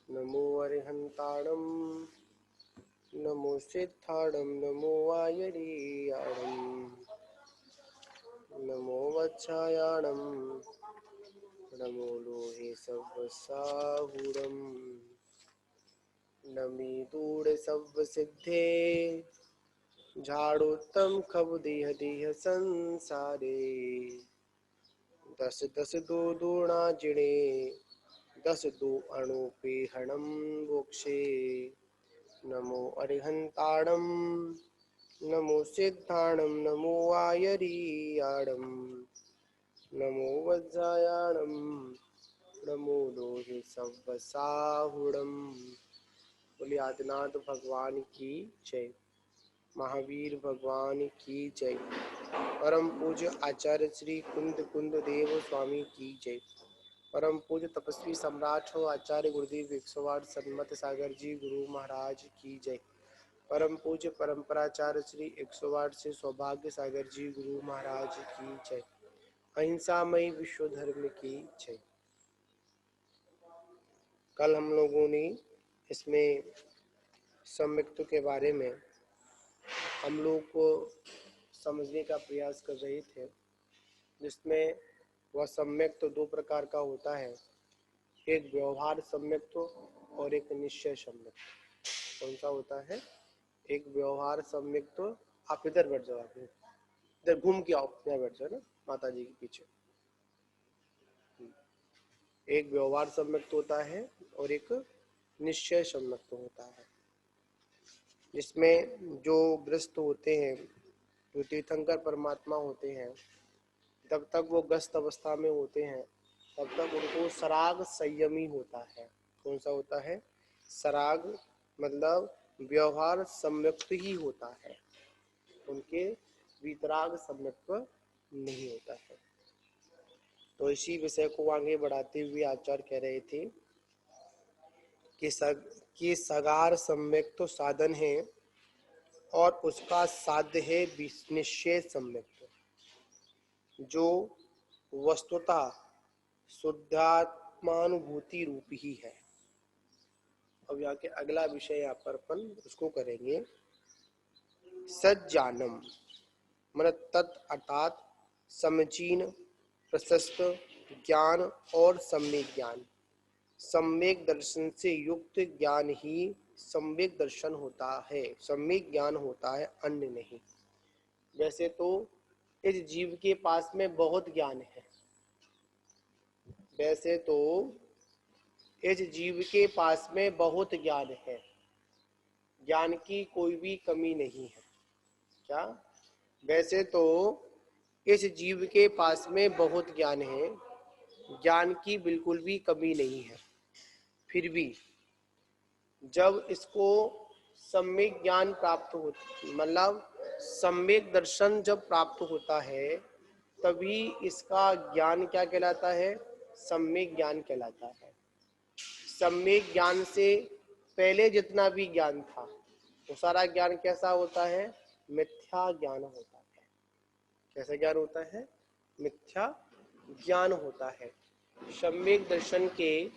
नमो अरिहंताणं नमो सिद्धाणं नमो वायरीयाणं नमो वत्सायाणं नमो लोहे सव्वसाहुरं नमी दूढ़ सव्व सिद्धे झाड़ोत्तम खब देह देह संसारे दस दस दो दूणा जिणे दस दो अणुपे हणम मोक्षे नमो अरिहंताणं नमो सिद्धाणं नमो वायरीयाणं नमो वज्रायाणं नमो लोहे सव्वसाहुणं। बोले आदिनाथ भगवान की जय। महावीर भगवान की जय। परम पूज्य आचार्य श्री कुंद कुंद देव स्वामी की जय। परम पूज्य तपस्वी सम्राट हो आचार्य गुरुदेव 108 सन्मत सागर जी गुरु महाराज की जय। परम पूज्य परंपराचार्य श्री 108 से सौभाग्य सागर जी गुरु महाराज की जय। अहिंसामयी विश्व धर्म की जय। कल हम लोगों ने इसमें सम्यक्त के बारे में हम लोग को समझने का प्रयास कर रहे थे, जिसमें वह सम्यक्त दो प्रकार का होता है, एक व्यवहार सम्यक्त और एक निश्चय सम्यक्त। कौन सा होता है? एक व्यवहार सम्यक्त। आप इधर बैठ जाओ, आप इधर घूम के आओ, यहाँ बैठ जाओ ना माता जी के पीछे। एक व्यवहार सम्यक्त होता है और एक निश्चय सम्यक्त होता है, जिसमें जो ग्रस्त होते हैं, जो तीर्थंकर परमात्मा होते हैं, जब तक वो ग्रस्त अवस्था में होते हैं तब तक उनको सराग संयमी होता है। कौन सा होता है? सराग मतलब व्यवहार सम्यक्त ही होता है, उनके वितराग सम्यक्त नहीं होता है। तो इसी विषय को आगे बढ़ाते हुए आचार्य कह रहे थे कि सगार सम्यक्त तो साधन है और उसका साध्य है निश्चय सम्यक्त, जो वस्तुतः शुद्धात्मानुभूति रूप ही है। अब यहाँ के अगला विषय यहाँ पर अपन उसको करेंगे। सज्जानम मन तत् अर्थात समीचीन प्रशस्त ज्ञान और सम्यक ज्ञान। सम्यक दर्शन से युक्त ज्ञान ही सम्यक दर्शन होता है, सम्यक ज्ञान होता है, अन्य नहीं। वैसे तो इस जीव के पास में बहुत ज्ञान है, वैसे तो इस जीव के पास में बहुत ज्ञान है, ज्ञान की कोई भी कमी नहीं है। क्या? वैसे तो इस जीव के पास में बहुत ज्ञान है, ज्ञान की बिल्कुल भी कमी नहीं है। फिर भी जब इसको सम्यक ज्ञान प्राप्त हो, मतलब सम्यक दर्शन जब प्राप्त होता है, तभी इसका ज्ञान क्या कहलाता है? सम्यक ज्ञान कहलाता है। सम्यक ज्ञान से पहले जितना भी ज्ञान था वो सारा ज्ञान कैसा होता है? मिथ्या ज्ञान होता है। कैसा ज्ञान होता है? मिथ्या ज्ञान होता है। सम्यक दर्शन के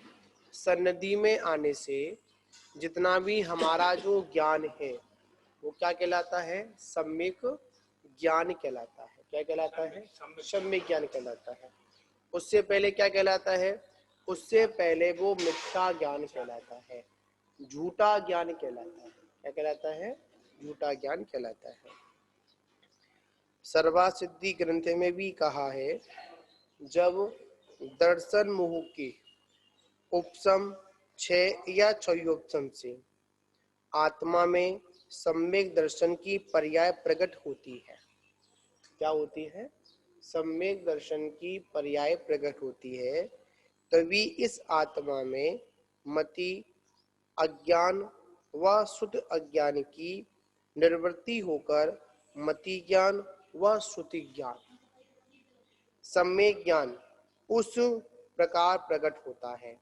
सन्निधि में आने से जितना भी हमारा जो ज्ञान है वो क्या कहलाता है? सम्यक ज्ञान कहलाता है। क्या कहलाता है? सम्यक ज्ञान कहलाता है। उससे पहले क्या कहलाता है? उससे पहले वो मिथ्या ज्ञान कहलाता है, झूठा ज्ञान कहलाता है। क्या कहलाता है? झूठा ज्ञान कहलाता है। सर्वासिद्धि ग्रंथ में भी कहा है, जब दर्शन मोह के उपशम 6 या 6 से आत्मा में सम्यक दर्शन की पर्याय प्रकट होती है। क्या होती है? सम्यक दर्शन की पर्याय प्रकट होती है, तभी इस आत्मा में मति अज्ञान व शुद्ध अज्ञान की निवृत्ति होकर मति ज्ञान व श्रुति ज्ञान, सम्यक ज्ञान उस प्रकार प्रकट होता है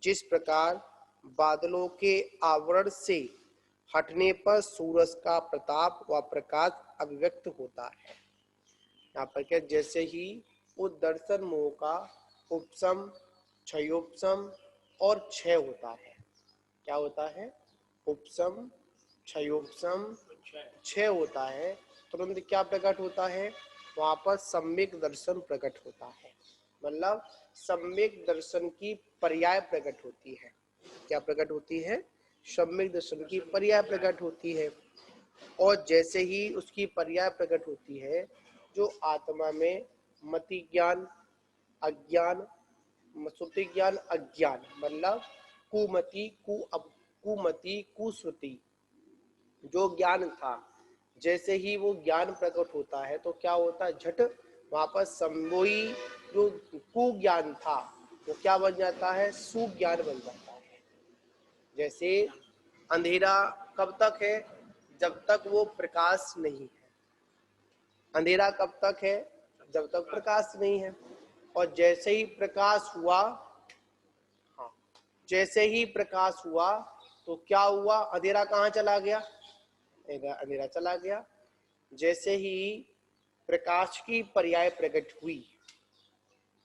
जिस प्रकार बादलों के आवरण से हटने पर सूरज का प्रताप व प्रकाश अभिव्यक्त होता है। यहाँ पर क्या, जैसे ही उस दर्शन मोह का उपशम, क्षयोपशम और क्षय होता है, क्या होता है? उपसम, क्षयोपसम, क्षय होता है, तुरंत क्या प्रकट होता है? वहां पर सम्यक दर्शन प्रकट होता है। मतलब सम्यक दर्शन की पर्याय प्रकट होती है। क्या प्रकट होती है? सम्यक दर्शन की पर्याय प्रकट होती है। और जैसे ही उसकी पर्याय प्रकट होती है, जो आत्मा में मति ज्ञान, अज्ञान, श्रुति ज्ञान, अज्ञान, मतलब कुमति, कुमति, कुश्रुति जो ज्ञान था, जैसे ही वो ज्ञान प्रकट होता है तो क्या होता है? झट वापस वही जो कुज्ञान था वो क्या बन जाता है? सुज्ञान बन जाता है। जैसे अंधेरा कब तक है? जब तक वो प्रकाश नहीं है। अंधेरा कब तक है? जब तक प्रकाश नहीं है। और जैसे ही प्रकाश हुआ, हाँ, जैसे ही प्रकाश हुआ तो क्या हुआ? अंधेरा कहाँ चला गया? अंधेरा चला गया। जैसे ही प्रकाश की पर्याय प्रकट हुई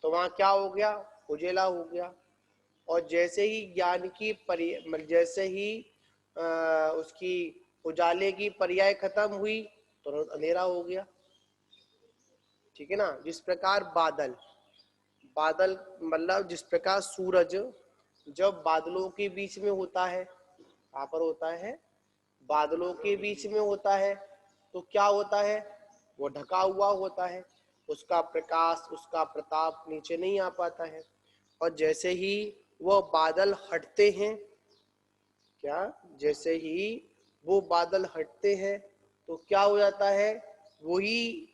तो वहां क्या हो गया? उजेला हो गया। और जैसे ही ज्ञान की जैसे ही उसकी उजाले की पर्याय खत्म हुई तो अंधेरा हो गया। ठीक है ना? जिस प्रकार बादल मतलब जिस प्रकार सूरज जब बादलों के बीच में होता है, कहाँ पर होता है? बादलों के बीच में होता है, तो क्या होता है? वो ढका हुआ होता है, उसका प्रकाश, उसका प्रताप नीचे नहीं आ पाता है। और जैसे ही वो बादल हटते हैं, क्या जैसे ही वो बादल हटते हैं तो क्या हो जाता है? वही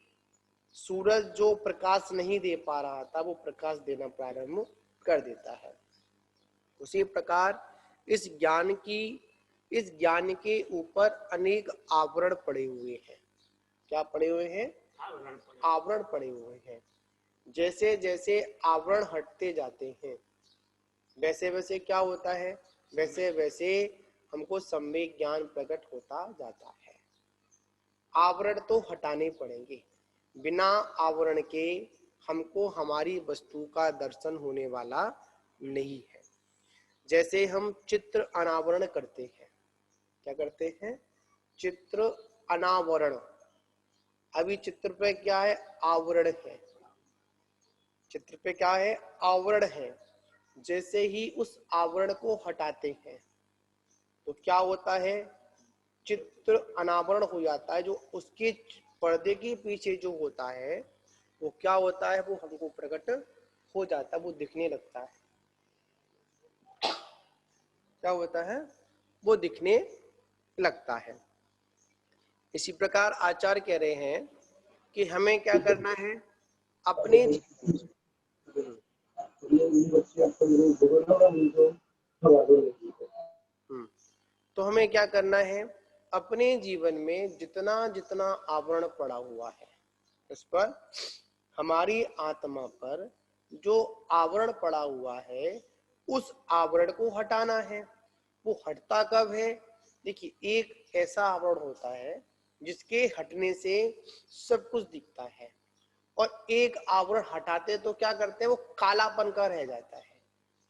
सूरज जो प्रकाश नहीं दे पा रहा था वो प्रकाश देना प्रारंभ कर देता है। उसी प्रकार इस ज्ञान के ऊपर अनेक आवरण पड़े हुए हैं। क्या पड़े हुए हैं? आवरण पड़े हुए हैं। जैसे जैसे आवरण हटते जाते हैं वैसे वैसे क्या होता है? वैसे वैसे हमको सम्यक ज्ञान प्रकट होता जाता है। आवरण तो हटाने पड़ेंगे, बिना आवरण के हमको हमारी वस्तु का दर्शन होने वाला नहीं है। जैसे हम चित्र अनावरण करते हैं। क्या करते हैं? चित्र अनावरण। अभी चित्र पे क्या है? आवरण है। चित्र पे क्या है? आवरण है। जैसे ही उस आवरण को हटाते हैं तो क्या होता है? चित्र अनावरण हो जाता है। जो उसके पर्दे के पीछे जो होता है वो क्या होता है? वो हमको प्रकट हो जाता है, वो दिखने लगता है। क्या होता है? वो दिखने लगता है। इसी प्रकार आचार्य कह रहे हैं कि हमें क्या करना है? अपने तो हमें क्या करना है? अपने जीवन में जितना जितना आवरण पड़ा हुआ है उस पर, हमारी आत्मा पर जो आवरण पड़ा हुआ है उस आवरण को हटाना है। वो हटता कब है? देखिए, एक ऐसा आवरण होता है जिसके हटने से सब कुछ दिखता है, और एक आवरण हटाते तो क्या करते हैं? वो कालापन का रह जाता है।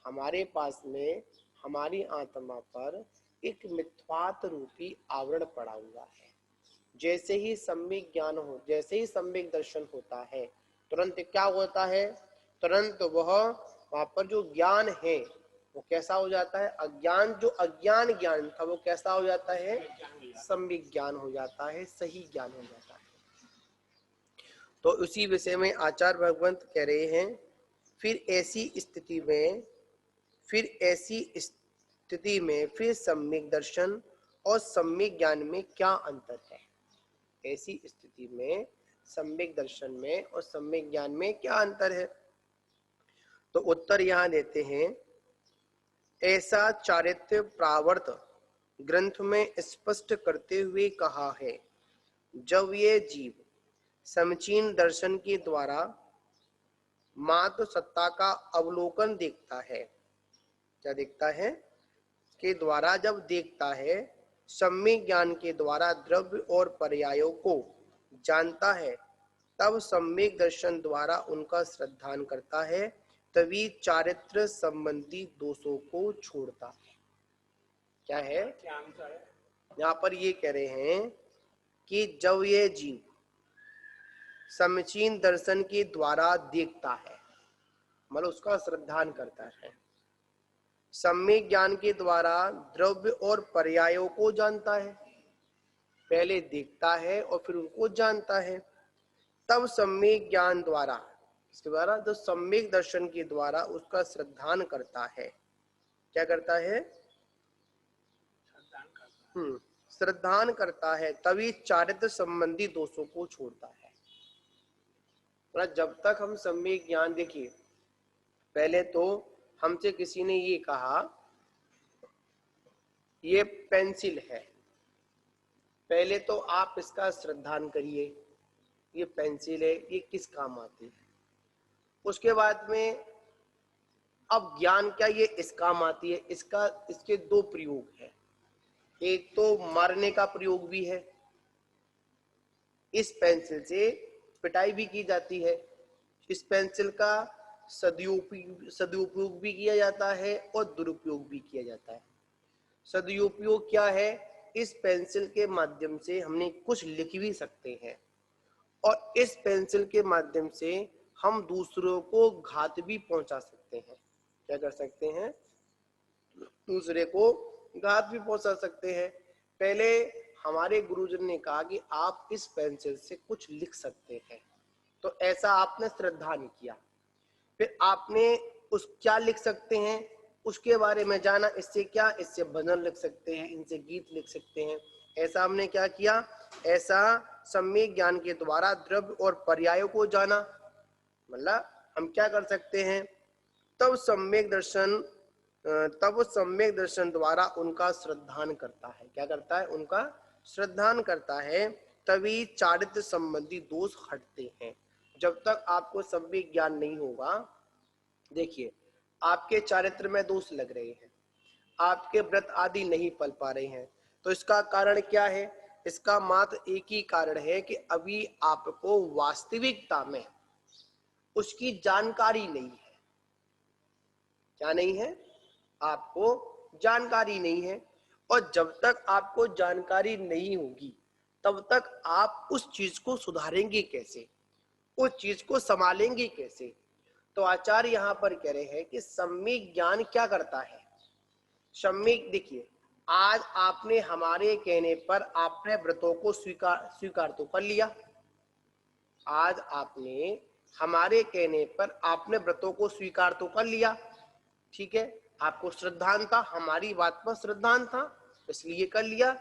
हमारे पास में हमारी आत्मा पर एक मिथ्यात्व रूपी आवरण पड़ा हुआ है। जैसे ही सम्यक ज्ञान हो, जैसे ही सम्यक दर्शन होता है, तुरंत क्या होता है? तुरंत वहां पर जो ज्ञान है वो कैसा हो जाता है? अज्ञान, जो अज्ञान ज्ञान था वो कैसा हो जाता है? सम्यक ज्ञान हो जाता है, सही ज्ञान हो जाता है। तो उसी विषय में आचार्य भगवंत कह रहे हैं, फिर ऐसी स्थिति में फिर सम्यक दर्शन और सम्यक ज्ञान में क्या अंतर है? ऐसी स्थिति में सम्यक दर्शन में और सम्यक ज्ञान में क्या अंतर है? तो उत्तर यहां देते हैं, ऐसा चारित्र्य प्रावर्त ग्रंथ में स्पष्ट करते हुए कहा है, जब ये जीव समचीन दर्शन के द्वारा मात्र सत्ता का अवलोकन देखता है। क्या देखता है? के द्वारा जब देखता है, सम्यक ज्ञान के द्वारा द्रव्य और पर्यायों को जानता है, तब सम्यक दर्शन द्वारा उनका श्रद्धान करता है, तभी चारित्र संबंधी दोषों को छोड़ता है। क्या है? यहाँ पर ये कह रहे हैं कि जब ये जीव समीचीन दर्शन के द्वारा देखता है, मतलब उसका श्रद्धान करता है, सम्यक ज्ञान के द्वारा द्रव्य और पर्यायों को जानता है, पहले देखता है और फिर उनको जानता है, तब सम्यक ज्ञान द्वारा, इसके द्वारा तो सम्यक दर्शन के द्वारा उसका श्रद्धान करता है। क्या करता है? श्रद्धान करता है, तभी चारित्र संबंधी दोषों को छोड़ता है। जब तक हम सम्यक ज्ञान, देखिए पहले तो हमसे किसी ने ये कहा ये पेंसिल है, पहले तो आप इसका श्रद्धान करिए, ये पेंसिल है, ये किस काम आती है। उसके बाद में अब ज्ञान क्या, ये इस काम आती है, इसके दो प्रयोग है, एक तो मारने का प्रयोग भी है, इस पेंसिल से पिटाई भी की जाती है, इस पेंसिल का सदुपयोग भी किया जाता है और दुरुपयोग भी किया जाता है। सदुपयोग क्या है? इस पेंसिल के माध्यम से हमने कुछ लिख भी सकते हैं और इस पेंसिल के माध्यम से हम दूसरों को घात भी पहुंचा सकते हैं। क्या कर सकते हैं? दूसरे को घात भी पहुंचा सकते हैं। पहले हमारे गुरुजन ने कहा कि आप इस पेंसिल से कुछ लिख सकते हैं, तो ऐसा आपने श्रद्धा नहीं किया। फिर आपने उस क्या लिख सकते हैं उसके बारे में जाना, इससे क्या, इससे भजन लिख सकते हैं, इनसे गीत लिख सकते हैं। ऐसा हमने क्या किया? ऐसा सम्यक ज्ञान के द्वारा द्रव्य और पर्यायों को जाना, मतलब हम क्या कर सकते हैं? तब सम्यक दर्शन द्वारा उनका श्रद्धान करता है। क्या करता है? उनका श्रद्धान करता है, तभी चारित्र संबंधी दोष हटते हैं। जब तक आपको सम्यक ज्ञान नहीं होगा, देखिए आपके चारित्र में दोष लग रहे हैं, आपके व्रत आदि नहीं पल पा रहे हैं, तो इसका कारण क्या है? इसका मात्र एक ही कारण है कि अभी आपको वास्तविकता में उसकी जानकारी नहीं है। क्या नहीं है? आपको जानकारी नहीं है, और जब तक आपको जानकारी नहीं होगी तब तक आप उस चीज को सुधारेंगे कैसे, उस चीज को संभालेंगे कैसे? तो आचार्य यहाँ पर कह रहे हैं कि सम्यक ज्ञान क्या करता है? सम्यक, देखिए आज आपने हमारे कहने पर आपने व्रतों को स्वीकार तो कर लिया, आज आपने हमारे कहने पर आपने व्रतों को स्वीकार तो कर लिया, ठीक है, आपको श्रद्धान था, हमारी बात पर श्रद्धान था, इसलिए कर लिया।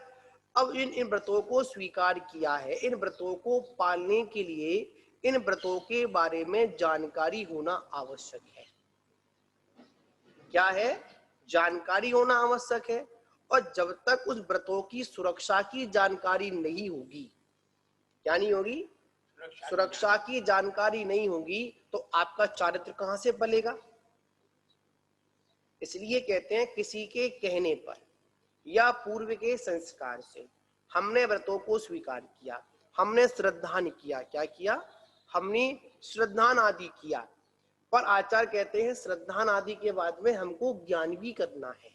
अब इन व्रतों को स्वीकार किया है, इन व्रतों को पालने के लिए इन व्रतों के बारे में जानकारी होना आवश्यक है। क्या है? जानकारी होना आवश्यक है। और जब तक उस व्रतों की सुरक्षा की जानकारी नहीं होगी, क्या नहीं होगी? सुरक्षा की जानकारी नहीं होगी तो आपका चारित्र कहां से पलेगा? इसलिए कहते हैं किसी के कहने पर या पूर्व के संस्कार से हमने व्रतों को स्वीकार किया, हमने श्रद्धान किया, क्या किया? हमने श्रद्धान आदि किया, पर आचार्य कहते हैं श्रद्धान आदि के बाद में हमको ज्ञान भी करना है।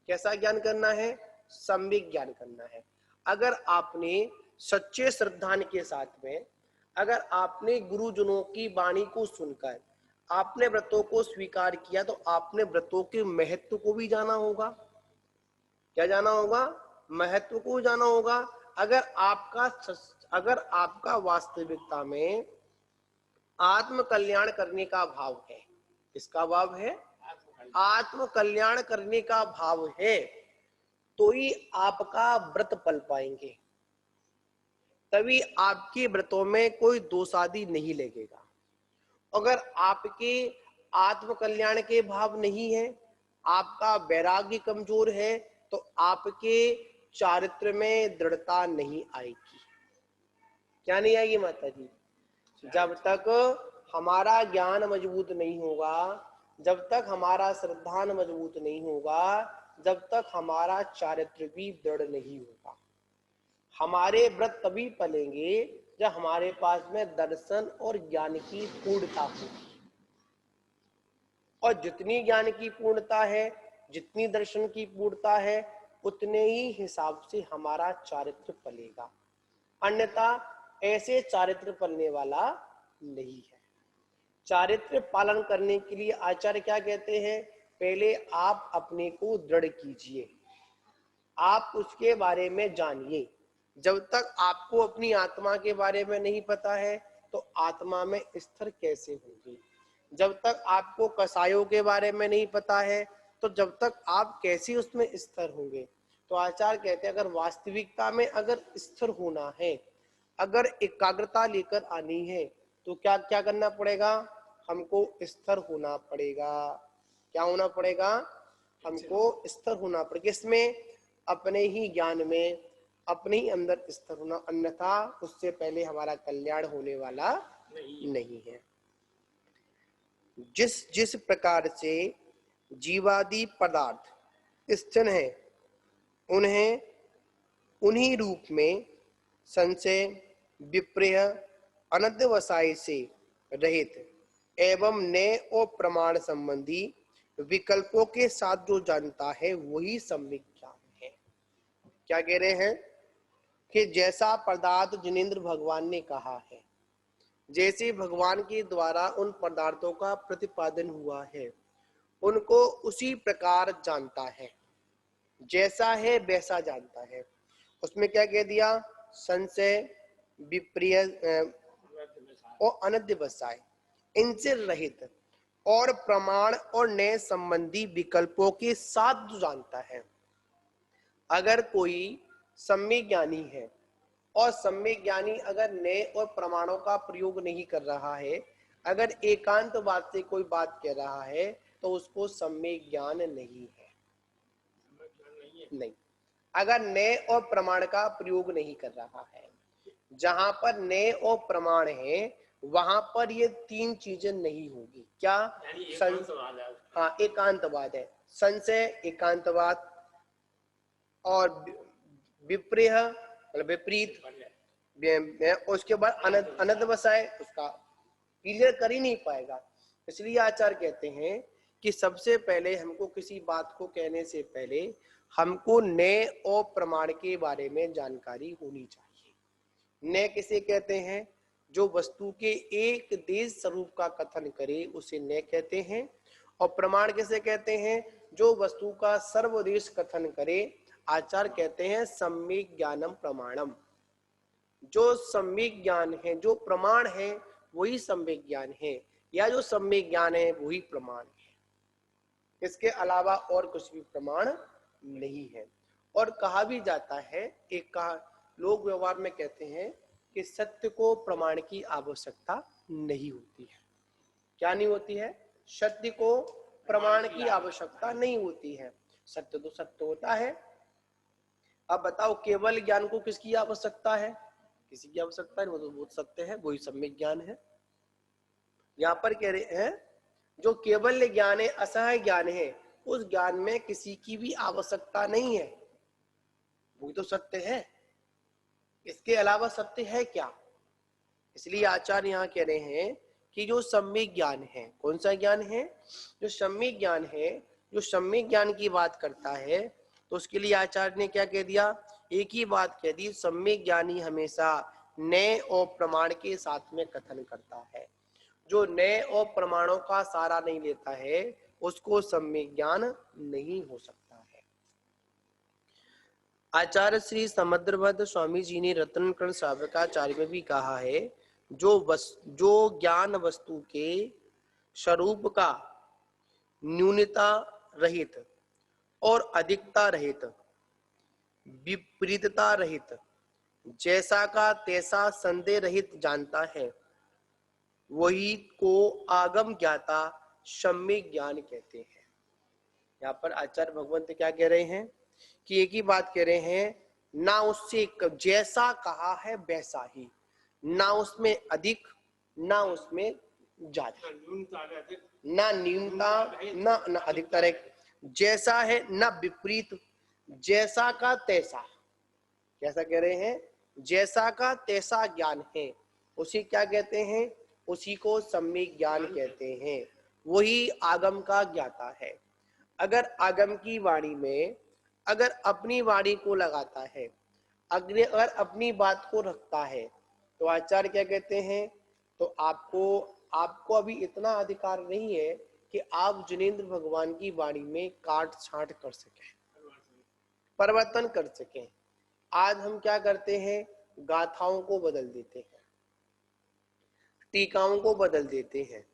कैसा ज्ञान करना है? सम्यक ज्ञान करना है। अगर आपने सच्चे श्रद्धान के साथ में, अगर आपने गुरुजनों की वाणी को सुनकर आपने व्रतों को स्वीकार किया, तो आपने व्रतों के महत्व को भी जाना होगा। क्या जाना होगा? महत्व को जाना होगा। अगर आपका वास्तविकता में आत्म कल्याण करने का भाव है, किसका भाव है? आत्म कल्याण करने का भाव है, तो ही आपका व्रत पल पाएंगे, तभी आपके व्रतों में कोई दोषादि नहीं लगेगा। अगर आपके आत्म कल्याण के भाव नहीं है, आपका वैराग्य कमजोर है, तो आपके चारित्र में दृढ़ता नहीं आएगी। क्या नहीं आएगी माता जी? जब तक हमारा ज्ञान मजबूत नहीं होगा, जब तक हमारा श्रद्धान मजबूत नहीं होगा, जब तक हमारा चारित्र भी दृढ़ नहीं होगा। हमारे व्रत तभी पलेंगे जब हमारे पास में दर्शन और ज्ञान की पूर्णता होगी। और जितनी ज्ञान की पूर्णता है, जितनी दर्शन की पूर्णता है, उतने ही हिसाब से हमारा चारित्र पलेगा, अन्यथा ऐसे चारित्र पलने वाला नहीं है। चारित्र पालन करने के लिए आचार्य क्या कहते हैं, पहले आप अपने को दृढ़ कीजिए, आप उसके बारे में जानिए। जब तक आपको अपनी आत्मा के बारे में नहीं पता है तो आत्मा में स्थिर कैसे होगी। जब तक आपको कसायों के बारे में नहीं पता है तो जब तक आप कैसे उसमें स्थिर होंगे। तो आचार्य कहते हैं अगर वास्तविकता में अगर स्थिर होना है, अगर एकाग्रता लेकर आनी है तो क्या क्या करना पड़ेगा, हमको स्थिर होना पड़ेगा। क्या होना पड़ेगा, हमको स्थिर होना पड़ेगा। इसमें अपने ही ज्ञान में, अपने ही अंदर स्थिर होना, अन्यथा उससे पहले हमारा कल्याण होने वाला नहीं है। जिस जिस प्रकार से जीवादि पदार्थ स्थिर हैं, उन्हें उन्हीं रूप में संशय, विपर्य, अनध्यवसाय से रहित एवं नए और प्रमाण संबंधी विकल्पों के साथ जो जानता है वही सम्यक ज्ञान है। क्या कह रहे हैं कि जैसा पदार्थ जिनेंद्र भगवान ने कहा है, जैसे भगवान के द्वारा उन पदार्थों का प्रतिपादन हुआ है, उनको उसी प्रकार जानता है, जैसा है वैसा जानता है। उसमें क्या कह दिया, संशय, विपर्य और अनध्यवसाय, इनसे रहित और प्रमाण और नए संबंधी विकल्पों के साथ जो जानता है। अगर कोई सम्यक ज्ञानी है और सम्यक ज्ञानी अगर नए और प्रमाणों का प्रयोग नहीं कर रहा है, अगर एकांत बात से कोई बात कह रहा है तो उसको सम्यक ज्ञान नहीं है। नहीं, अगर नए और प्रमाण का प्रयोग नहीं कर रहा है, जहां पर नए और प्रमाण है वहां पर ये तीन चीजें नहीं होगी। क्या, हाँ एकांतवाद है, संशय एकांतवाद, और विपर्य मतलब विपरीत, उसके बाद अनध्यवसाय, उसका क्लियर कर ही नहीं पाएगा। इसलिए आचार्य कहते हैं कि सबसे पहले हमको किसी बात को कहने से पहले हमको नए और प्रमाण के बारे में जानकारी होनी चाहिए। नए किसे कहते हैं, जो वस्तु के एक देश स्वरूप का कथन करे उसे नए कहते हैं। और प्रमाण किसे कहते हैं, जो वस्तु का सर्वदेश कथन करे, आचार्य कहते हैं सम्यक ज्ञानम प्रमाणम। जो सम्यक ज्ञान है, जो प्रमाण है वही सम्यक ज्ञान है, या जो सम्यक ज्ञान है वही प्रमाण है। इसके अलावा और कुछ भी प्रमाण नहीं है। और कहा भी जाता है, एक लोग व्यवहार में कहते हैं कि सत्य को प्रमाण की आवश्यकता नहीं होती है। क्या नहीं होती है, सत्य को प्रमाण की आवश्यकता नहीं होती है, सत्य तो सत्य होता है। अब बताओ केवल ज्ञान को किसकी आवश्यकता है, किसी की आवश्यकता है, वो तो सत्य है, वही सम्यक ज्ञान है। यहाँ पर कह रहे हैं जो केवल ज्ञान है, असहाय ज्ञान है, उस ज्ञान में किसी की भी आवश्यकता नहीं है, वही तो सत्य है। इसके अलावा सत्य है क्या। इसलिए आचार्य यहाँ कह रहे हैं कि जो सम्यक ज्ञान है, कौन सा ज्ञान है, जो सम्यक ज्ञान है, जो सम्यक ज्ञान की बात करता है, तो उसके लिए आचार्य ने क्या कह दिया, एक ही बात कह दी, सम्यक ज्ञानी हमेशा नए और प्रमाण के साथ में कथन करता है। जो नए और प्रमाणों का सहारा नहीं लेता है उसको सम्यक ज्ञान नहीं हो सकता है। आचार्य श्री समुद्रभद्र स्वामी जी ने रत्नकर्ण श्रावकाचार्य में भी कहा है, जो ज्ञान वस्तु के स्वरूप का न्यूनता रहित और अधिकता रहित, विपरीतता रहित, जैसा का तैसा संदेह रहित जानता है, वही को आगम ज्ञाता सम्यक ज्ञान कहते हैं। यहाँ पर आचार्य भगवंत क्या कह रहे हैं कि एक ही बात कह रहे हैं, ना उससे जैसा कहा है वैसा ही, ना उसमें अधिक ना उसमें ज्यादा, ना न्यूनता ना अधिकता रहे, जैसा है ना विपरीत, जैसा का तैसा। कैसा कह रहे हैं, जैसा का तैसा ज्ञान है, उसी क्या कहते हैं, उसी को सम्यक ज्ञान कहते हैं, वही आगम का ज्ञाता है। अगर आगम की वाणी में अगर अपनी वाणी को लगाता है, अगर अपनी बात को रखता है, तो आचार्य क्या कहते हैं, तो आपको अभी इतना अधिकार नहीं है कि आप जिनेंद्र भगवान की वाणी में काट छांट कर सकें, परिवर्तन कर सकें। आज हम क्या करते हैं, गाथाओं को बदल देते हैं, टीकाओं को बदल देते हैं।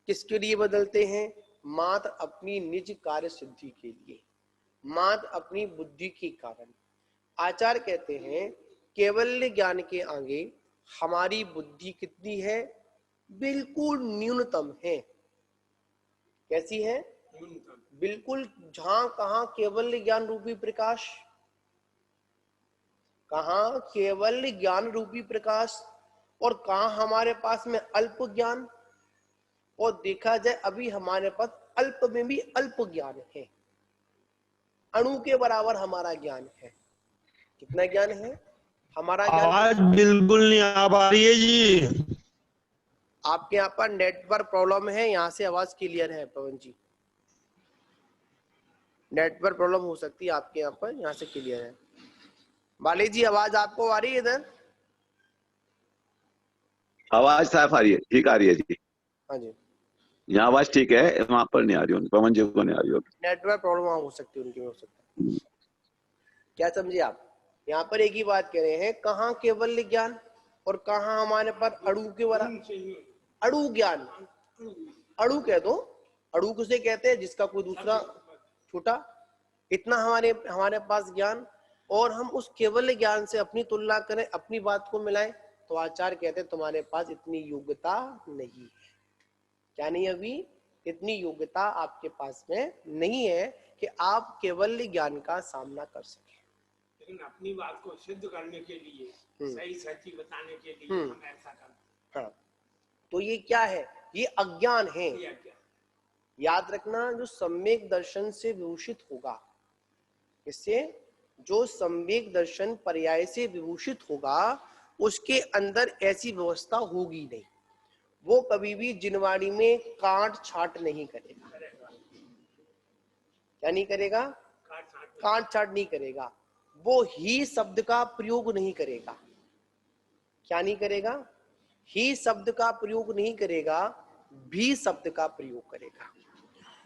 किसके लिए बदलते हैं? मात्र अपनी निज कार्य सिद्धि के लिए, मात्र अपनी बुद्धि के कारण। आचार्य कहते हैं केवल ज्ञान के आगे हमारी बुद्धि कितनी है? बिल्कुल न्यूनतम है। कैसी है? बिल्कुल। जहां कहां केवल ज्ञान रूपी प्रकाश, कहां केवल ज्ञान रूपी प्रकाश, और कहां हमारे पास में अल्प ज्ञान। और देखा जाए अभी हमारे पास अल्प में भी अल्प ज्ञान है, अणु के बराबर हमारा ज्ञान है। कितना ज्ञान है हमारा? ज्ञान आवाज बिल्कुल नहीं आ पा रही है जी। आपके यहाँ पर नेटवर्क प्रॉब्लम है, यहाँ से आवाज क्लियर है पवन जी। नेटवर्क प्रॉब्लम हो सकती है आपके यहाँ पर, यहाँ से क्लियर है। वाले जी आवाज आपको आ रही है इधर? आवाज साफ आ रही है, ठीक आ रही है जी। हाँ जी, यहाँ आवाज ठीक है, वहां पर नहीं आ रही, पवन जी को नहीं आ रही होगी। नेटवर्क प्रॉब्लम हो सकती है उनकी, हो सकता है। क्या समझे आप? यहाँ पर एक ही बात कह रहे हैं, कहाँ केवल ज्ञान और कहाँ हमारे पास अणु के बराबर अणु ज्ञान। अणु कह दो, अणु किसे कहते हैं? जिसका कोई दूसरा छोटा। इतना हमारे पास ज्ञान, और हम उस केवल ज्ञान से अपनी तुलना करें, अपनी बात को मिलाएं, तो आचार्य कहते हैं तुम्हारे पास इतनी योग्यता नहीं है। क्या नहीं? अभी इतनी योग्यता आपके पास में नहीं है कि आप केवल ज्ञान का सामना कर सकें। लेकिन अपनी बात को सिद्ध करने के लिए, सही सच्ची बताने के लिए हम ऐसा करते हैं। हाँ, तो ये क्या है? ये अज्ञान है। याद रखना, जो सम्यक दर्शन से विभूषित होगा, इससे जो सम्यक दर्शन पर्याय से विभूषित होगा, उसके अंदर ऐसी व्यवस्था होगी नहीं। वो कभी भी जिनवाणी में काट छाट नहीं करेगा। क्या नहीं करेगा? काट छाट नहीं करेगा। वो ही शब्द का प्रयोग नहीं करेगा। क्या नहीं करेगा? ही शब्द का प्रयोग नहीं करेगा, भी शब्द का प्रयोग करेगा।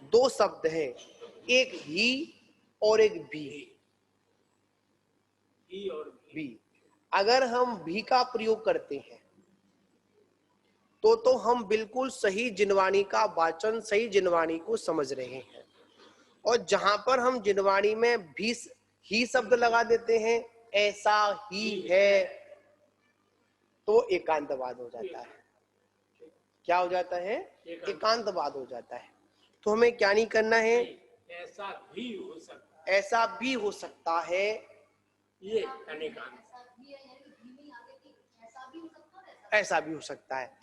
दो शब्द हैं, एक ही और एक भी। ही और भी। अगर हम भी का प्रयोग करते हैं तो हम बिल्कुल सही जिनवाणी का वाचन, सही जिनवाणी को समझ रहे हैं। और जहां पर हम जिनवाणी में भी ही शब्द लगा देते हैं, ऐसा ही है, तो एकांतवाद हो जाता है। क्या हो जाता है? एकांतवाद हो जाता है। तो हमें क्या नहीं करना है? ऐसा भी हो सकता है, ऐसा भी हो सकता है, ये अनेकांत। ऐसा भी हो सकता है।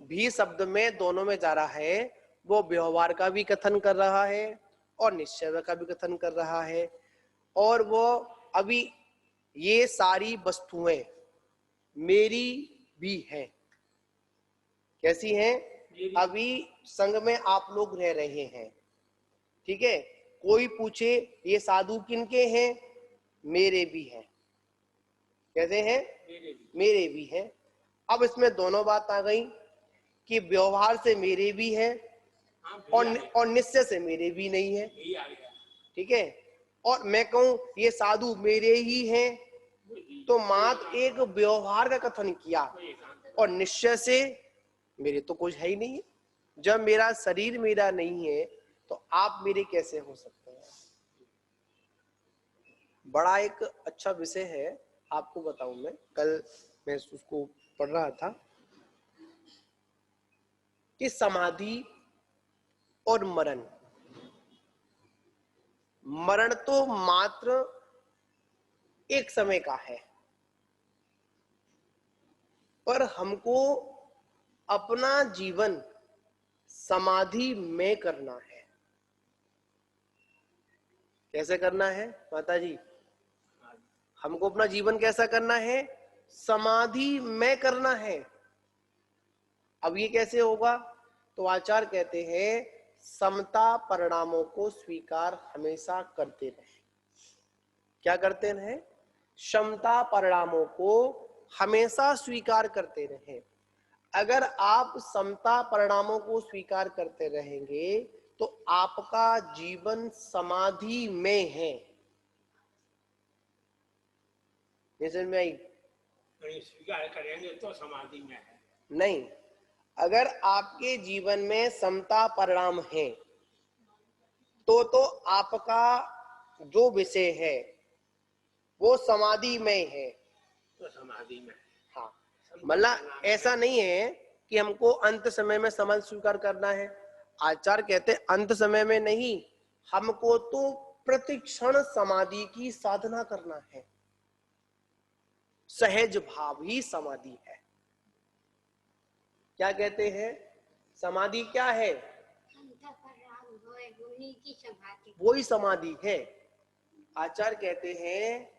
भी शब्द में दोनों में जा रहा है, वो व्यवहार का भी कथन कर रहा है और निश्चय का भी कथन कर रहा है। और वो अभी ये सारी वस्तुएं मेरी भी हैं। कैसी हैं? अभी संग में आप लोग रह रहे हैं, ठीक है? कोई पूछे ये साधु किनके हैं? मेरे भी हैं। कैसे हैं? मेरे भी हैं। अब इसमें दोनों बात आ गई कि व्यवहार से मेरे भी है और निश्चय से मेरे भी नहीं है, ठीक है? और मैं कहूं ये साधु मेरे ही हैं, तो मात्र एक व्यवहार का कथन किया, और निश्चय से मेरे तो कुछ है ही नहीं है। जब मेरा शरीर मेरा नहीं है तो आप मेरे कैसे हो सकते हैं? बड़ा एक अच्छा विषय है, आपको बताऊं मैं, कल मैं उसको पढ़ रहा था कि समाधि और मरण, मरण तो मात्र एक समय का है, पर हमको अपना जीवन समाधि में करना है। कैसे करना है माता जी? हमको अपना जीवन कैसा करना है? समाधि में करना है। अब ये कैसे होगा? तो आचार्य कहते हैं समता परिणामों को स्वीकार हमेशा करते रहे। क्या करते रहे? क्षमता परिणामों को हमेशा स्वीकार करते रहे। अगर आप समता परिणामों को स्वीकार करते रहेंगे तो आपका जीवन समाधि में है। समझ में आई? स्वीकार करेंगे तो समाधि में है। नहीं, अगर आपके जीवन में समता परिणाम है तो आपका जो विषय है वो समाधि में है। तो समाधि में। हाँ, मतलब ऐसा नहीं है कि हमको अंत समय में समाधि स्वीकार करना है। आचार्य कहते अंत समय में नहीं, हमको तो प्रतिक्षण समाधि की साधना करना है। सहज भाव ही समाधि है। क्या कहते हैं? समाधि क्या है? वही समाधि है। आचार्य कहते हैं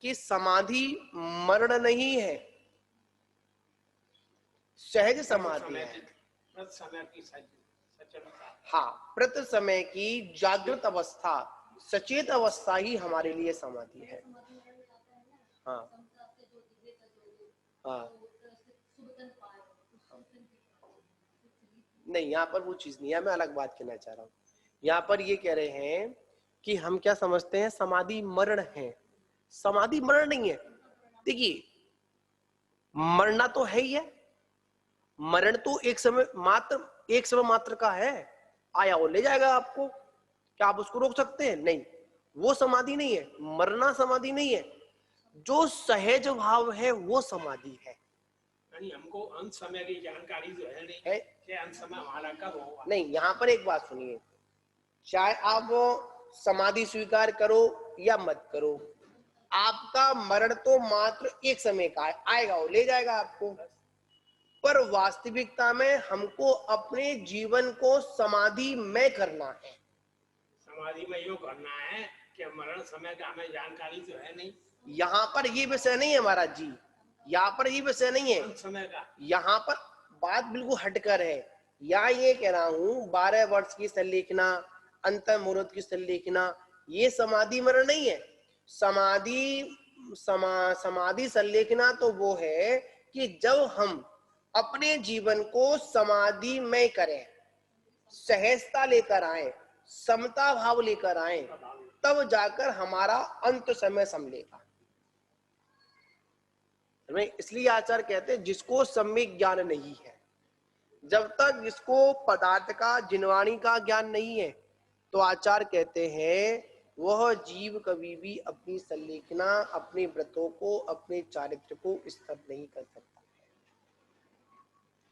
कि समाधि मरण नहीं है, सहज समाधि है। समय की सचेतता। हाँ, प्रति समय की जागृत अवस्था, सचेत अवस्था ही हमारे लिए समाधि है। हाँ हाँ, नहीं, यहाँ पर वो चीज नहीं है। मैं अलग बात कहना चाह रहा हूँ। यहाँ पर ये कह रहे हैं कि हम क्या समझते हैं, समाधि मरण है। समाधि मरण नहीं है। देखिए, मरना तो है ही है। मरण तो एक समय मात्र का है। आया वो ले जाएगा आपको। क्या आप उसको रोक सकते हैं? नहीं, वो समाधि नहीं है। मरना समाधि नहीं है। जो सहज भाव है वो समाधि है। हमको अंत समय की जानकारी जो है नहीं है कि अंत समय हमारा कब होगा। नहीं, यहाँ पर एक बात सुनिए, चाहे आप समाधि स्वीकार करो या मत करो, आपका मरण तो मात्र एक समय का है। आएगा वो ले जाएगा आपको। पर वास्तविकता में हमको अपने जीवन को समाधि में करना है। समाधि में यो करना है कि मरण समय का हमें जानकारी तो है नहीं। यहाँ पर ये विषय नहीं है महाराज जी, यहाँ पर ये विषय नहीं है। समय का यहाँ पर बात बिल्कुल हटकर है। यहाँ ये कह रहा हूँ 12 वर्ष की संलेखना, अंत मुहूर्त की संलेखना, ये समाधि मरण नहीं है। समाधि संलेखना तो वो है कि जब हम अपने जीवन को समाधि में करें, सहजता लेकर आए, समता भाव लेकर आए, तब जाकर हमारा अंत समय संलेखा। इसलिए आचार्य कहते हैं जिसको सम्यक ज्ञान नहीं है, जब तक जिसको पदार्थ का, जिनवाणी का ज्ञान नहीं है, तो आचार्य कहते हैं वह जीव कभी भी अपनी संलेखना, अपने व्रतों को, अपने चारित्र को स्थिर नहीं कर सकता।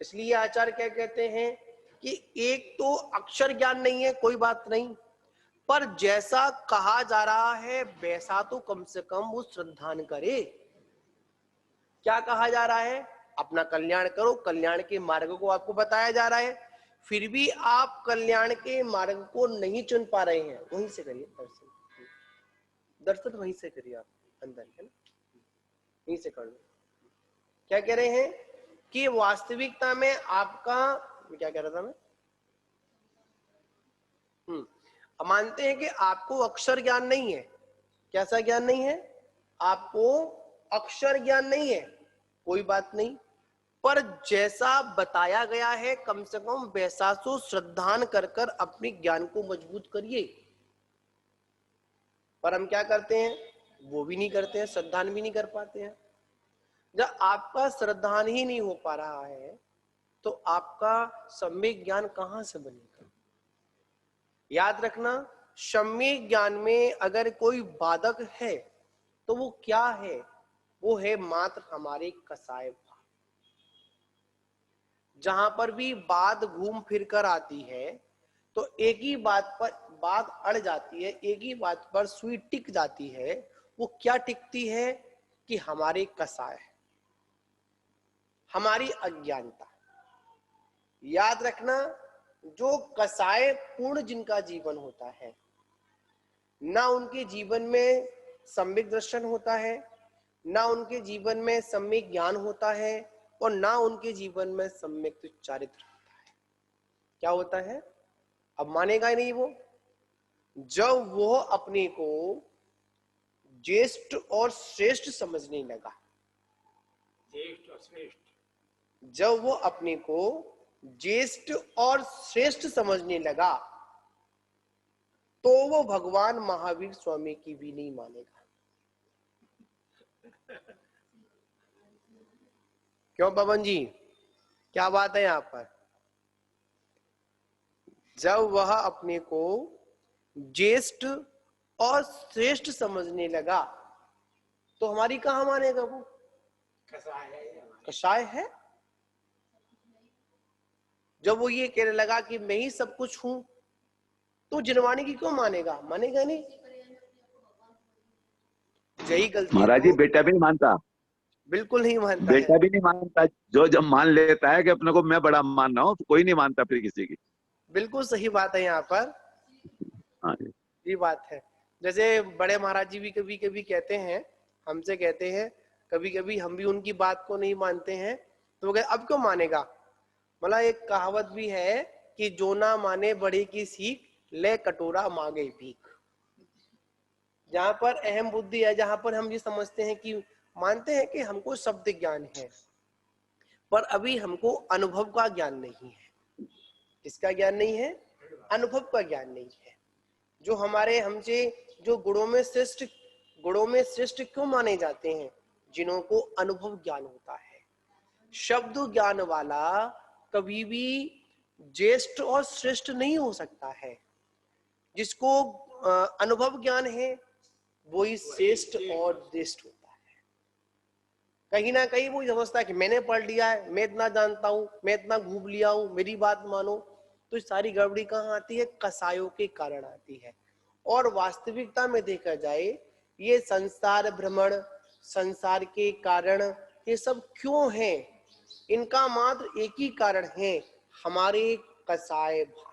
इसलिए आचार्य क्या कहते हैं कि एक तो अक्षर ज्ञान नहीं है, कोई बात नहीं, पर जैसा कहा जा रहा है वैसा तो कम से कम वो श्रद्धान करे। क्या कहा जा रहा है? अपना कल्याण करो, कल्याण के मार्ग को आपको बताया जा रहा है। फिर भी आप कल्याण के मार्ग को नहीं चुन पा रहे हैं, वहीं से करिए दर्शन। दर्शन वहीं से करिए, आप अंदर है ना, वहीं से कर लो। क्या कह रहे हैं कि वास्तविकता में आपका, क्या कह रहा था मैं, मानते हैं कि आपको अक्षर ज्ञान नहीं है। कैसा ज्ञान नहीं है? आपको अक्षर ज्ञान नहीं है, कोई बात नहीं, पर जैसा बताया गया है कम से कम वैसा सो श्रद्धान कर कर अपने ज्ञान को मजबूत करिए। पर हम क्या करते हैं? वो भी नहीं करते हैं, श्रद्धान भी नहीं कर पाते हैं। जब आपका श्रद्धान ही नहीं हो पा रहा है तो आपका सम्यक ज्ञान कहां से बनेगा? याद रखना, सम्यक ज्ञान में अगर कोई बाधक है तो वो क्या है? वो है मात्र हमारे कसाय भाव। जहां पर भी बात घूम फिर कर आती है तो एक ही बात पर बात अड़ जाती है, एक ही बात पर सुई टिक जाती है। वो क्या टिकती है? कि हमारे कसाय, हमारी अज्ञानता। याद रखना, जो कसाय पूर्ण जिनका जीवन होता है, ना उनके जीवन में सम्यक दर्शन होता है, ना उनके जीवन में सम्यक ज्ञान होता है, और ना उनके जीवन में सम्यक चारित्र होता है। क्या होता है? अब मानेगा ही नहीं वो। जब वो अपने को ज्येष्ठ और श्रेष्ठ समझने लगा। ज्येष्ठ और श्रेष्ठ, जब वो अपने को ज्येष्ठ और श्रेष्ठ समझने लगा तो वो भगवान महावीर स्वामी की भी नहीं मानेगा। क्यों पवन जी, क्या बात है यहाँ पर? जब वह अपने को ज्येष्ठ और श्रेष्ठ समझने लगा तो हमारी कहाँ मानेगा वो? कसाय है ये हमारा। कसाय है। जब वो ये कहने लगा कि मैं ही सब कुछ हूं तो जिनवाणी की क्यों मानेगा? मानेगा नहीं। यही गलती महाराज जी तो बेटा भी नहीं मानता, बिल्कुल नहीं मानता है। बेटा भी नहीं मानता। जो जब मान लेता है कि अपने को मैं बड़ा मान रहा हूँ, तो कोई नहीं मानता फिर किसी की। बिल्कुल सही बात है यहाँ पर, हाँ जी। ये बात है। जैसे बड़े महाराज जी भी कभी कभी कहते हैं, हमसे कहते हैं, कभी कभी हम भी उनकी बात को नहीं मानते हैं तो वो कहते अब क्यों मानेगा। मतलब एक कहावत भी है कि जो ना माने बड़े की सीख, ले कटोरा मांगे भीख। जहां पर अहम बुद्धि है, जहां पर हम ये समझते हैं कि मानते हैं कि हमको शब्द ज्ञान है पर अभी हमको अनुभव का ज्ञान नहीं है। किसका ज्ञान नहीं है? अनुभव का ज्ञान नहीं है। जो हमारे हमसे जो गुणों में श्रेष्ठ क्यों माने जाते हैं? जिन्हों को अनुभव ज्ञान होता है। शब्द ज्ञान वाला कभी भी ज्येष्ठ और श्रेष्ठ नहीं हो सकता है। जिसको अनुभव ज्ञान है वही श्रेष्ठ और ज्येष्ठ होता है। कहीं ना कहीं वो समझता है कि मैंने पढ़ लिया है, मैं इतना जानता हूं, मैं इतना घूम लिया हूं, मेरी बात मानो। तो सारी गड़बड़ी कहाँ आती है? कसायों के कारण आती है। और वास्तविकता में देखा जाए ये संसार भ्रमण, संसार के कारण ये सब क्यों है? इनका मात्र एक ही कारण है, हमारे कसाय भाव।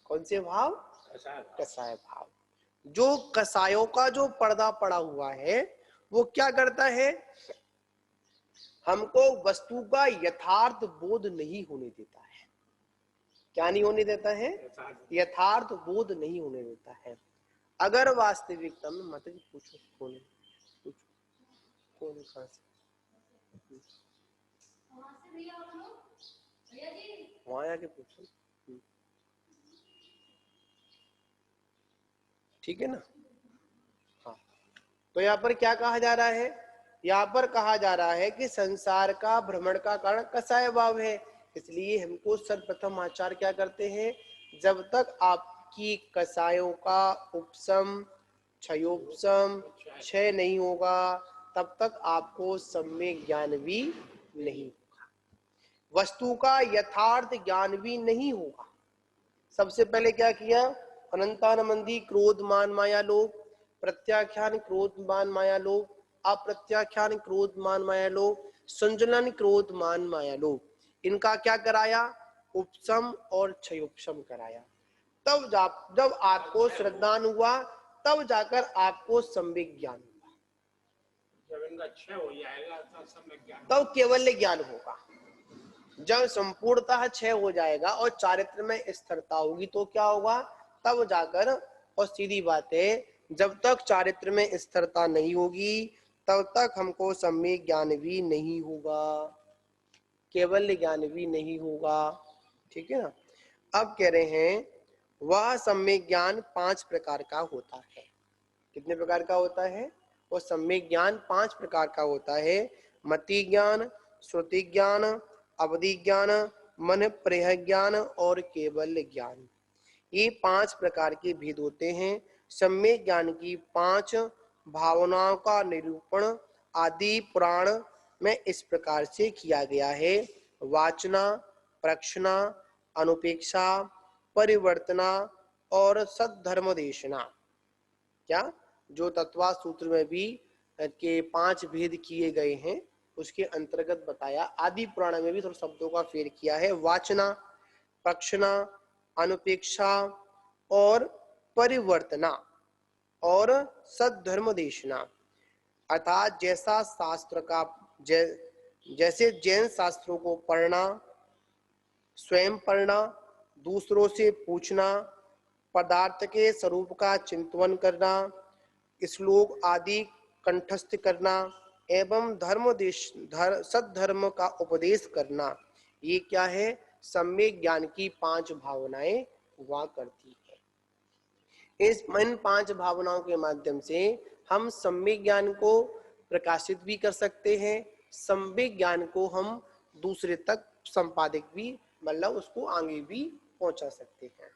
कौन से भाव? कसाय। कसाय भाव। जो कसायों का जो पर्दा पड़ा हुआ है वो क्या करता है? हमको वस्तु का यथार्थ बोध नहीं होने देता है। क्या नहीं होने देता है? यथार्थ बोध नहीं होने देता है। अगर वास्तविकता में माता जी पूछो, कौन है? पूछो कौन है? कहां से? वहां आके पूछो, ठीक है ना? हाँ। तो यहाँ पर क्या कहा जा रहा है? यहाँ पर कहा जा रहा है कि संसार का भ्रमण का कारण कसाय भाव है। इसलिए हमको सर्वप्रथम आचार क्या करते हैं? जब तक आपकी कसायों का उपशम क्षयोपशम क्षय नहीं होगा तब तक आपको सम्यक ज्ञान भी नहीं होगा, वस्तु का यथार्थ ज्ञान भी नहीं होगा। सबसे पहले क्या किया? अनंतानमंदी क्रोध मान माया लोभ, प्रत्याख्यान क्रोध मान माया लोभ, अप्रत्याख्यान क्रोध मान माया लोभ, संजलन क्रोध मान माया लोभ। इनका क्या कराया? उपशम और क्षयोपशम कराया। तब जब आपको श्रद्धान हुआ तब जाकर आपको सम्यक ज्ञान हुआ। जब इनका क्षय हो जाएगा तब सम्यक ज्ञान, तब केवल ज्ञान होगा। जब संपूर्णतः क्षय हो जाएगा और चारित्र में स्थिरता होगी तो क्या होगा? तब जाकर, और सीधी बात है, जब तक चारित्र में स्थिरता नहीं होगी तब तक हमको सम्यक ज्ञान भी नहीं होगा, केवल ज्ञान भी नहीं होगा। ठीक है ना? अब कह रहे हैं वह सम्यक ज्ञान 5 प्रकार का होता है। कितने प्रकार का होता है? वो सम्यक ज्ञान 5 प्रकार का होता है। मति ज्ञान, श्रुति ज्ञान, अवधि ज्ञान, मन प्रेह ज्ञान और केवल ज्ञान। ये 5 प्रकार के भेद होते हैं। सम्यक ज्ञान की 5 भावनाओं का निरूपण आदि पुराण में इस प्रकार से किया गया है। वाचना, प्रक्षणा, अनुपेक्षा, परिवर्तना और सद्धर्मदेशना। क्या? जो तत्वा सूत्र में भी के 5 भेद किए गए हैं उसके अंतर्गत बताया। आदि पुराण में भी थोड़ा शब्दों का फेर किया है। वाचना, प्रक्षणा, अनुपेक्षा और परिवर्तना और सद्धर्मदेशना। अर्थात जैसा शास्त्र का जैसे जैन शास्त्रों को पढ़ना, स्वयं पढ़ना, दूसरों से पूछना, पदार्थ के स्वरूप का चिंतन करना, श्लोक आदि कंठस्थ करना एवं सद्धर्म का उपदेश करना, ये क्या है? सम्यक ज्ञान की 5 भावनाएं हुआ करती है। इन 5 भावनाओं के माध्यम से हम सम्यक ज्ञान को प्रकाशित भी कर सकते हैं, सम्यक ज्ञान को हम दूसरे तक संपादित भी, मतलब उसको आगे भी पहुंचा सकते हैं।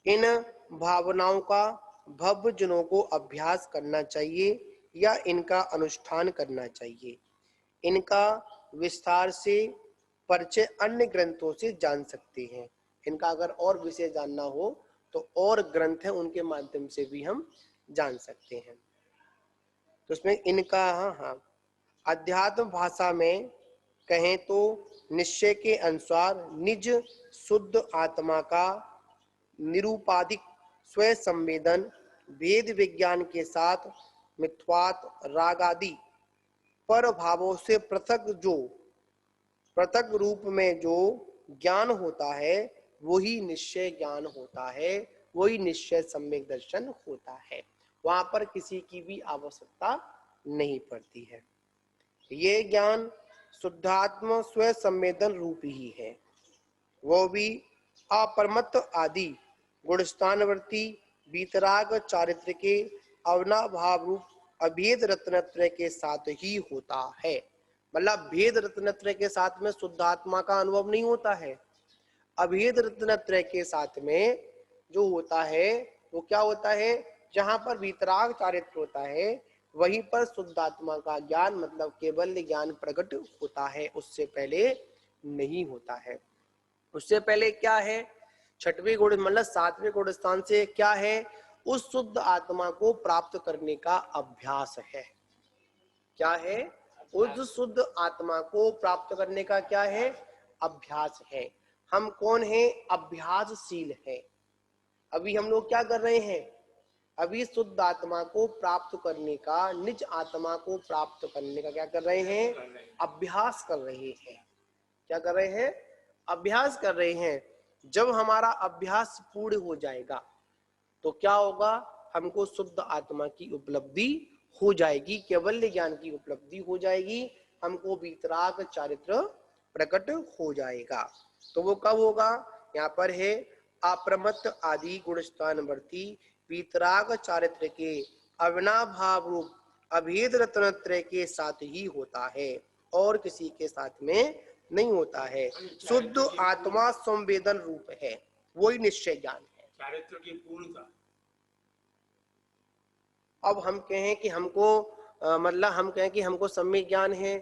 इन भावनाओं का भव्य जनों को अभ्यास करना चाहिए या इनका अनुष्ठान करना चाहिए। इनका विस्तार से परिचय अन्य ग्रंथों से जान सकते हैं। इनका अगर और विषय जानना हो तो और ग्रंथ है, उनके माध्यम से भी हम जान सकते हैं। तो उसमें इनका अध्यात्म भाषा में कहें तो निश्चय के अनुसार निज शुद्ध आत्मा का निरूपाधिक स्वयं संवेदन, भेद विज्ञान के साथ मिथ्वात राग आदि पर भावों से पृथक रूप में जो ज्ञान होता है वही निश्चय ज्ञान होता है, वही निश्चय सम्यक दर्शन होता है। वहां पर किसी की भी आवश्यकता नहीं पड़ती है। ये ज्ञान शुद्धात्म स्वयं संवेदन रूप ही है, वो भी अपरमत्त आदि गुणस्थानवर्ती वीतराग चारित्र के अवनाभाव रूप अभेद रत्नत्रय के साथ ही होता है। मतलब भेद रत्नत्रय के साथ में शुद्धात्मा का अनुभव नहीं होता है, अभेद रत्नत्रय के साथ में जो होता है वो क्या होता है? जहां पर वीतराग चारित्र होता है वहीं पर शुद्धात्मा का ज्ञान, मतलब केवल ज्ञान प्रकट होता है, उससे पहले नहीं होता है। उससे पहले क्या है? छठवें गुण मतलब 7वें गुण स्थान से क्या है? उस शुद्ध आत्मा को प्राप्त करने का अभ्यास है। क्या है? उस शुद्ध आत्मा को प्राप्त करने का क्या है? अभ्यास है। हम कौन है? अभ्यासशील है। अभी हम लोग क्या कर रहे हैं? अभी शुद्ध आत्मा को प्राप्त करने का, निज आत्मा को प्राप्त करने का क्या कर रहे हैं? अभ्यास कर रहे हैं। क्या कर रहे हैं? अभ्यास कर रहे हैं। जब हमारा अभ्यास पूर्ण हो जाएगा तो क्या होगा? हमको शुद्ध आत्मा की उपलब्धि हो जाएगी, केवल ज्ञान की उपलब्धि हो जाएगी, हमको वीतराग चारित्र प्रकट हो जाएगा। तो वो कब होगा? यहाँ पर है अप्रमत्त आदि गुणस्थानवर्ती वीतराग चारित्र के अविनाभाव रूप अभेद रत्नत्रय के साथ ही होता है और किसी के साथ में नहीं होता है। शुद्ध आत्मा संवेदन रूप है, वही निश्चय ज्ञान है, चारित्र की पूर्णता। अब हम कहें कि हमको मतलब हम कहें कि हमको सम्यक ज्ञान है,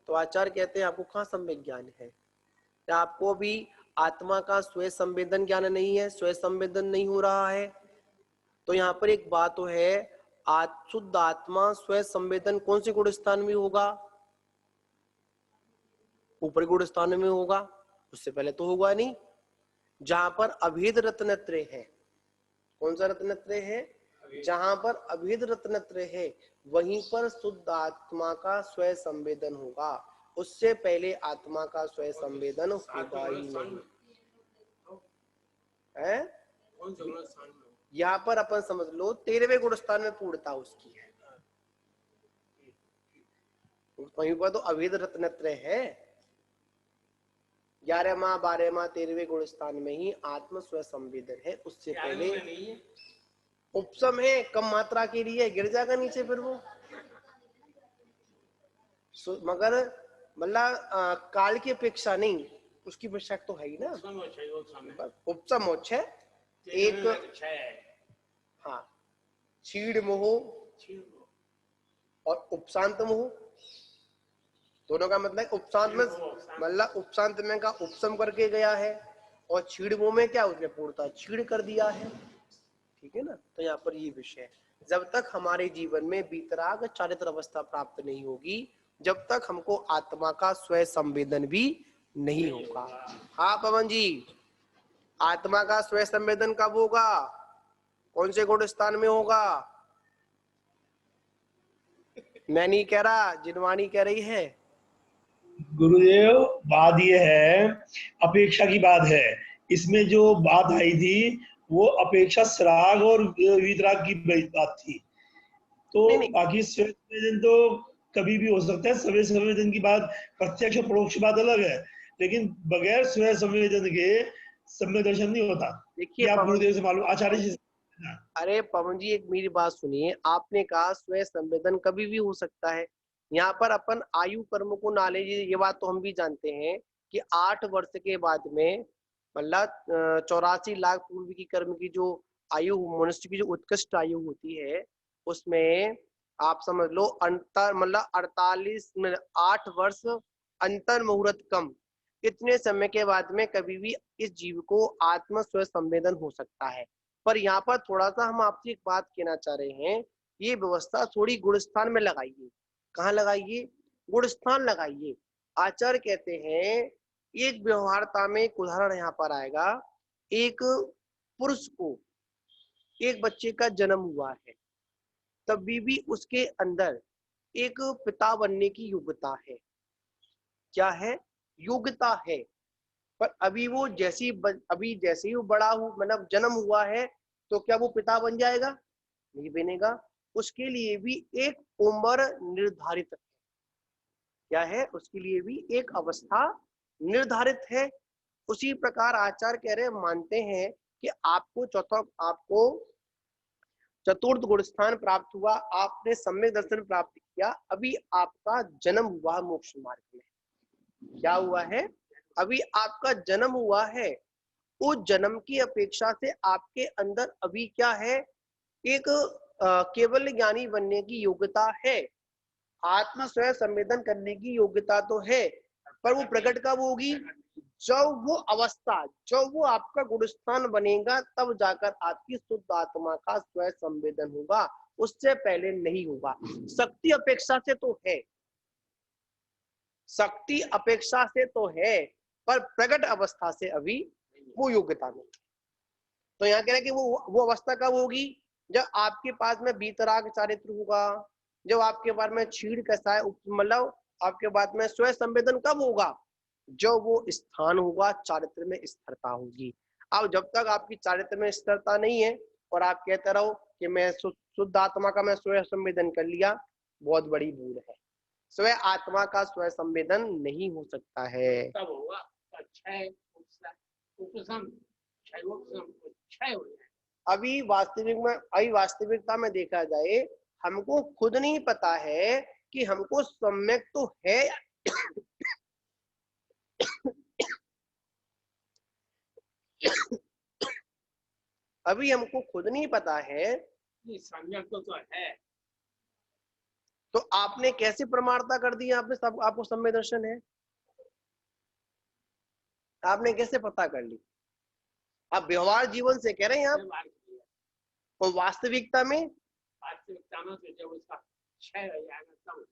तो आचार्य कहते हैं आपको कहाँ सम्यक ज्ञान है? क्या आपको भी आत्मा का स्वयं संवेदन ज्ञान नहीं है? स्वयं संवेदन नहीं हो रहा है? तो यहाँ पर एक बात तो है, शुद्ध आत्मा स्वयं संवेदन कौन से गुण स्थान में होगा? ऊपरी गुण स्थान में होगा, उससे पहले तो होगा नहीं। जहां पर अभेद रत्नत्रय है, कौन सा रत्नत्रय है? जहां पर अभेद रत्नत्रय है वहीं पर शुद्ध आत्मा का स्वयं संवेदन होगा, उससे पहले आत्मा का स्वयं संवेदन होगा ही नहीं है। यहाँ पर अपन समझ लो 13वें गुण स्थान में पूर्णता उसकी है, वहीं पर तो अभेद रत्नत्रय है। 11वां 12वां 13वें गुण स्थान में ही आत्म स्वयं संवेदन है, उससे पहले उपसम है, कम मात्रा के लिए गिर जाएगा नीचे फिर वो। मगर मतलब काल की अपेक्षा नहीं, उसकी अपेक्षा तो है ही ना। उपसम मोक्ष है एक, हाँ, क्षीण मोह और उपशांत मोह, दोनों का मतलब उपशांत में मतलब उपशांत में का उपसम करके गया है और क्षीण मोह में क्या उसने पूर्णता क्षीण कर दिया है। ठीक है ना। तो यहाँ पर ये विषय है, जब तक हमारे जीवन में वीतराग चारित्र अवस्था प्राप्त नहीं होगी, जब तक हमको आत्मा का स्वयं संवेदन भी नहीं होगा। हाँ पवन जी, आत्मा का स्वयं संवेदन कब होगा? कौन से गुण स्थान में होगा? मैं नहीं कह रहा, जिनवाणी कह रही है। गुरुदेव बात ये है, अपेक्षा की बात है। इसमें जो बात आई थी वो अपेक्षा सराग और वीतराग की बात थी। तो नहीं, नहीं। बाकी स्वे संवेदन तो कभी भी हो सकता है। स्वे संवेदन की बात, प्रत्यक्ष और परोक्ष बात अलग है, लेकिन बगैर स्वे संवेदन के सम्यक दर्शन नहीं होता। देखिए ये आप पवन गुरुदेव से मालूम, आचार्य जी से। अरे पवन जी, एक मेरी बात सुनिए। आपने कहा स्वयं संवेदन कभी भी हो सकता है। यहाँ पर अपन आयु कर्म को नॉलेज, ये बात तो हम भी जानते हैं कि 8 वर्ष के बाद में मतलब 84 लाख पूर्व की कर्म की जो आयु, मनुष्य की जो उत्कृष्ट आयु होती है, उसमें आप समझ लो अंतर मतलब 48 में 8 वर्ष अंतर मुहूर्त कम, इतने समय के बाद में कभी भी इस जीव को आत्म स्वयं संवेदन हो सकता है। पर यहाँ पर थोड़ा सा हम आपसे एक बात कहना चाह रहे हैं, ये व्यवस्था थोड़ी गुणस्थान में लगाइए। कहाँ लगाइए? गुणस्थान लगाइए। आचार्य कहते हैं, एक व्यवहारता में एक उदाहरण यहाँ पर आएगा। एक पुरुष को एक बच्चे का जन्म हुआ है, तभी भी उसके अंदर एक पिता बनने की योग्यता है। क्या है? योग्यता है। पर अभी वो अभी जैसे ही वो बड़ा हो, मतलब जन्म हुआ है, तो क्या वो पिता बन जाएगा? नहीं बनेगा। उसके लिए भी एक उम्र निर्धारित है। क्या है? उसके लिए भी एक अवस्था निर्धारित है। उसी प्रकार आचार्य कह रहे मानते हैं कि आपको चतुर्थ गुण स्थान प्राप्त हुआ, आपने सम्यक दर्शन प्राप्त किया, अभी आपका जन्म हुआ मोक्ष मार्ग में। क्या हुआ है? अभी आपका जन्म हुआ है। उस जन्म की अपेक्षा से आपके अंदर अभी क्या है? एक केवल ज्ञानी बनने की योग्यता है, आत्म स्वयं संवेदन करने की योग्यता तो है, पर वो प्रकट कब होगी? जब वो अवस्था, जब वो आपका गुणस्थान बनेगा, तब जाकर आपकी शुद्ध आत्मा का स्वयं संवेदन होगा, उससे पहले नहीं होगा। शक्ति अपेक्षा से तो है, शक्ति अपेक्षा से तो है, पर प्रकट अवस्था से अभी वो योग्यता नहीं। तो यहाँ कह रहे हैं कि वो अवस्था कब होगी? जब आपके पास में बीतराग चारित्र होगा, जब आपके पास में छीड़ कसाय, मतलब आपके पास में स्वयं संवेदन कब होगा? जब वो स्थान होगा, चारित्र में स्थिरता होगी। अब जब तक आपकी चारित्र में स्थिरता नहीं है और आप कहते रहो कि मैं शुद्ध आत्मा का मैं स्वयं संवेदन कर लिया, बहुत बड़ी भूल है। स्वयं आत्मा का स्वयं संवेदन नहीं हो सकता है। तब होगा अभी वास्तविकता में देखा जाए, हमको खुद नहीं पता है कि हमको सम्यक तो है अभी हमको खुद नहीं पता है। सम्यक तो है। तो आपने कैसे प्रमाणता कर दी? आपने सब आपको सम्यक दर्शन है, आपने कैसे पता कर ली? आप व्यवहार जीवन से कह रहे हैं आप, और वास्तविकता में तो जब उसका क्षय हो जाएगा तब।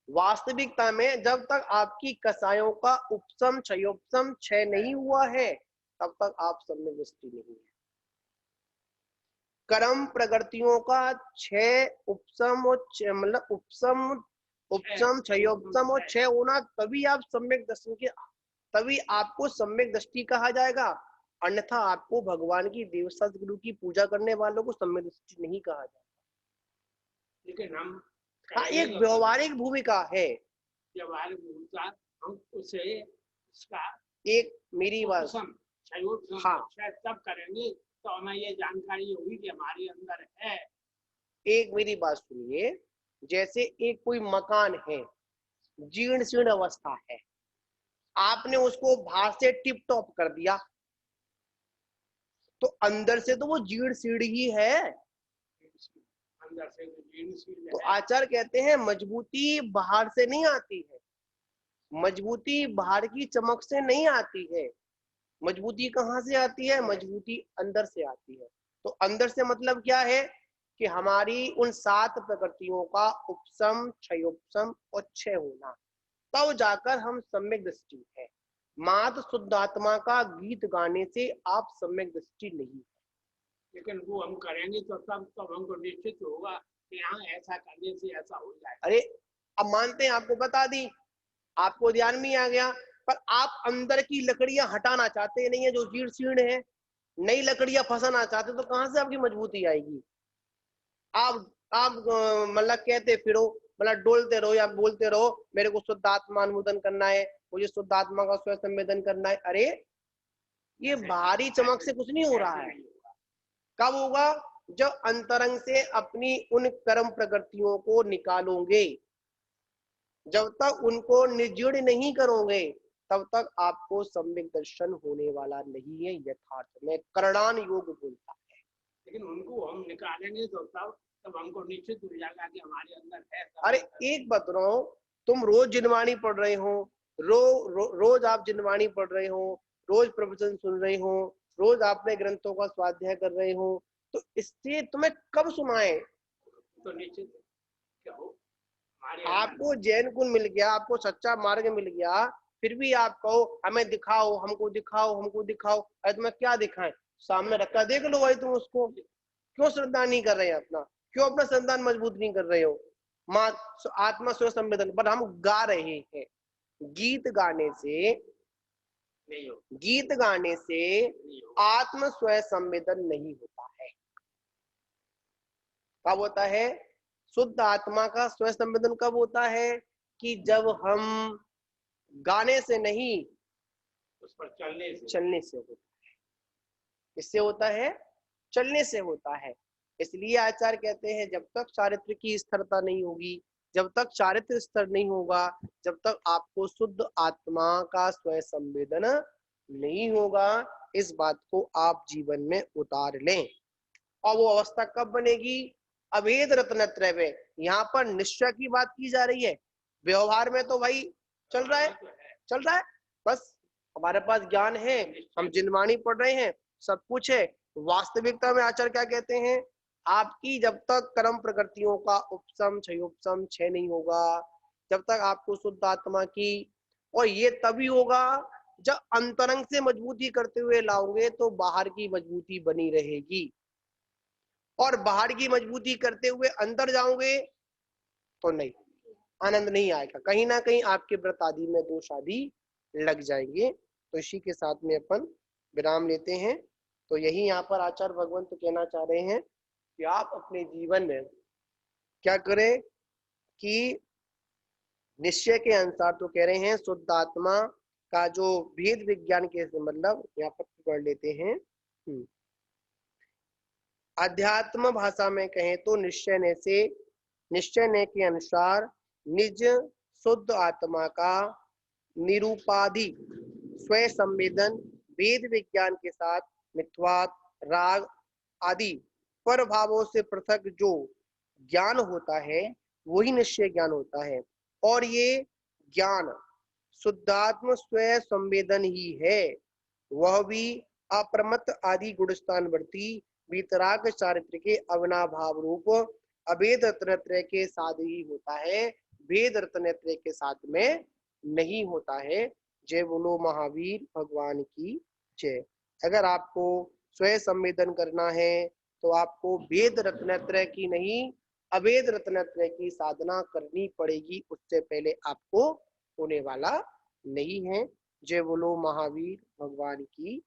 वास्तविकता में जब तक आपकी कसायों का उपशम क्षयोपशम क्षय नहीं हुआ है, तब तक आप सम्यक दृष्टि नहीं है। कर्म प्रगतियों का क्षय उपशम और मतलब उपशम क्षयोपशम और क्षय होना, तभी आप सम्यक दर्शन के, तभी आपको सम्यक दृष्टि कहा जाएगा। अन्यथा आपको भगवान की देवता गुरु की पूजा करने वालों को सम्यक दृष्टि नहीं कहा जाता। लेकिन हम एक व्यवहारिक भूमिका है। व्यवहारिक भूमिका हम उसे इसका एक मेरी बात, हाँ, तब करेंगे तो हमें ये जानकारी होगी कि हमारे अंदर है। एक मेरी बात सुनिए। जैसे एक कोई मकान है, जीर्ण शीर्ण अवस्था है, आपने उसको बाहर से टिप टॉप कर दिया, तो अंदर से तो वो जीर्ण शीर्ण ही है। अंदर से तो आचार्य कहते हैं मजबूती बाहर से नहीं आती है, मजबूती बाहर की चमक से नहीं आती है। मजबूती कहाँ से आती है? मजबूती अंदर से आती है। तो अंदर से मतलब क्या है? कि हमारी उन 7 प्रकृतियों का उपशम क्षयोपशम और क्षय होना, तब जाकर हम सम्यक दृष्टि है। मात्र शुद्ध आत्मा का गीत गाने से आप सम्यक दृष्टि नहीं है। लेकिन वो हम करेंगे तो तब हमको निश्चित होगा कि हाँ ऐसा करने से ऐसा हो जाए। अरे अब मानते हैं, आपको बता दी, आपको ध्यान में आ गया, पर आप अंदर की लकड़ियां हटाना चाहते नहीं है जो जीर्ण शीर्ण है, नई लकड़ियां फंसाना चाहते, तो कहां से आपकी मजबूती आएगी? आप आप मतलब कहते फिरो, मतलब डोलते रहो या बोलते रहो मेरे को शुद्ध आत्मा अनुमोदन करना है, मुझे शुद्ध आत्मा का स्वयं संवेदन करना है। अरे ये बाहरी चमक से कुछ नहीं हो रहा है। कब होगा? जब अंतरंग से अपनी उन कर्म प्रकृतियों को निकालोगे, जब तक उनको निर्जीर्ण नहीं करोगे तब तक आपको सम्यक दर्शन होने वाला नहीं है। यथार्थ में करणान योग बोलता है। लेकिन उनको हम निकालेंगे तो तब हमको निश्चित हो जाएगा कि हमारे अंदर है। अरे एक बात रहो, तुम रोज जिनवाणी पढ़ रहे हो, रोज आप जिनवाणी पढ़ रहे हो, रोज प्रवचन सुन रहे हो, रोज आपने ग्रंथों का स्वाध्याय कर रहे हो, तो इससे तुम्हें कब सुनाए? तो निश्चित क्या हो, आपको जैन कुल मिल गया, आपको सच्चा मार्ग मिल गया, फिर भी आप कहो हमें दिखाओ, हमको दिखाओ, हमको दिखाओ। अरे तुम्हें क्या दिखाएं? सामने रखा देख लो भाई। तुम उसको क्यों श्रद्धा नहीं कर रहे हैं? अपना क्यों अपना संतान मजबूत नहीं कर रहे हो? माँ आत्मा स्व संवेदन पर हम गा रहे हैं। गीत गाने से नहीं हो, गीत गाने से आत्म स्व संवेदन नहीं होता है। कब होता है? शुद्ध आत्मा का स्व संवेदन कब होता है? कि जब हम गाने से नहीं, उस पर चलने से होता है। इससे होता है, चलने से होता है। इसलिए आचार्य कहते हैं जब तक चारित्र की स्थिरता नहीं होगी, जब तक चारित्र स्थिर नहीं होगा, जब तक आपको शुद्ध आत्मा का स्व संवेदन नहीं होगा। इस बात को आप जीवन में उतार लें। और वो अवस्था कब बनेगी? अभेद रत्नत्रय। यहाँ पर निश्चय की बात की जा रही है। व्यवहार में तो भाई चल रहा है, बस हमारे पास ज्ञान है, हम जिनवाणी पढ़ रहे हैं, सब कुछ है। वास्तविकता में आचार्य क्या कहते हैं? आपकी जब तक कर्म प्रकृतियों का उपशम क्षयोपशम क्षय नहीं होगा, जब तक आपको शुद्ध आत्मा की, और ये तभी होगा जब अंतरंग से मजबूती करते हुए लाओगे तो बाहर की मजबूती बनी रहेगी। और बाहर की मजबूती करते हुए अंदर जाओगे तो नहीं, आनंद नहीं आएगा। कहीं ना कहीं आपके व्रत आदि में दोष आदि लग जाएंगे। तो इसी के साथ में अपन विराम लेते हैं। तो यही यहाँ पर आचार्य भगवंत तो कहना चाह रहे हैं कि आप अपने जीवन में क्या करें कि निश्चय के अनुसार, तो कह रहे हैं शुद्ध आत्मा का जो भेद विज्ञान के मतलब यहाँ पर पढ़ लेते हैं। अध्यात्म भाषा में कहें तो निश्चय के अनुसार निज शुद्ध आत्मा का निरूपाधि स्व संवेदन वेद विज्ञान के साथ मिथ्वात राग आदि पर भावों से पृथक जो ज्ञान होता है वही निश्चय ज्ञान होता है। और ये ज्ञान शुद्धात्म स्व संवेदन ही है, वह भी अप्रमत्त आदि गुणस्थानवर्ती वितराग चारित्र के अविनाभाव रूप अभेद रत्नत्रय के साथ ही होता है, भेद रत्नत्रय के साथ में नहीं होता है। जय बोलो महावीर भगवान की जय। अगर आपको स्व संवेदन करना है तो आपको भेद रत्नत्रय की नहीं, अभेद रत्नत्रय की साधना करनी पड़ेगी। उससे पहले आपको होने वाला नहीं है। जय बोलो महावीर भगवान की